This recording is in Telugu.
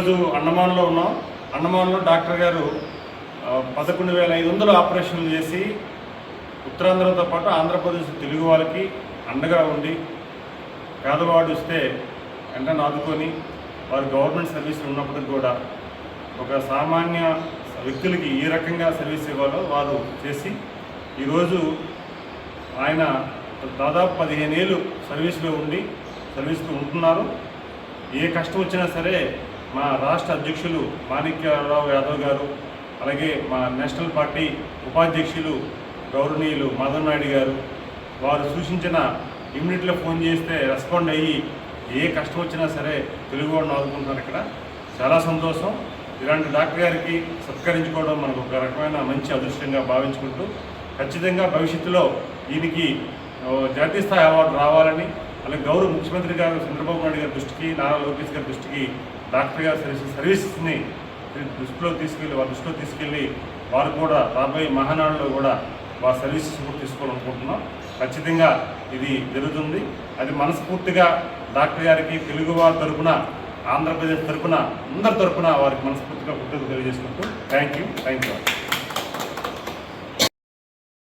ఈరోజు అండమాన్లో ఉన్నాం. అండమాన్లో డాక్టర్ గారు 11,500 ఆపరేషన్లు చేసి ఉత్తరాంధ్రతో పాటు ఆంధ్రప్రదేశ్ తెలుగు వాళ్ళకి అండగా ఉండి పేదవాడు వస్తే వెంటనే ఆదుకొని వారు గవర్నమెంట్ సర్వీసులు ఉన్నప్పటికీ కూడా ఒక సామాన్య వ్యక్తులకి ఏ రకంగా సర్వీస్ ఇవ్వాలో వారు చేసి ఈరోజు ఆయన దాదాపు 15 ఏళ్ళు సర్వీస్లో ఉంటున్నారు. ఏ కష్టం వచ్చినా సరే మా రాష్ట్ర అధ్యక్షులు మాణిక్యరావు యాదవ్ గారు, అలాగే మా నేషనల్ పార్టీ ఉపాధ్యక్షులు గౌరవనీయులు మాధవ్ నాయుడు గారు వారు సూచించిన ఇమ్మీడియట్లో ఫోన్ చేస్తే రెస్పాండ్ అయ్యి ఏ కష్టం వచ్చినా సరే తెలుగు వాడిని ఆదుకుంటున్నారు. ఇక్కడ చాలా సంతోషం. ఇలాంటి డాక్టర్ గారికి సత్కరించుకోవడం మనకు ఒక రకమైన మంచి అదృష్టంగా భావించుకుంటూ ఖచ్చితంగా భవిష్యత్తులో దీనికి జాతీయ స్థాయి అవార్డు రావాలని, అలాగే గౌరవ ముఖ్యమంత్రి గారు చంద్రబాబు నాయుడు గారి దృష్టికి, నారా లోకేష్ గారి దృష్టికి డాక్టర్ గారి సర్వీసెస్ని దృష్టిలో తీసుకెళ్ళి వారు కూడా రాబోయే మహానాడులో కూడా వారి సర్వీసెస్ కూడా తీసుకోవాలనుకుంటున్నాం. ఖచ్చితంగా ఇది జరుగుతుంది. అది మనస్ఫూర్తిగా డాక్టర్ గారికి తెలుగువారి తరపున, ఆంధ్రప్రదేశ్ తరపున, అందరి తరపున వారికి మనస్ఫూర్తిగా కృతజ్ఞతలు తెలియజేసుకుంటూ థ్యాంక్ యూ.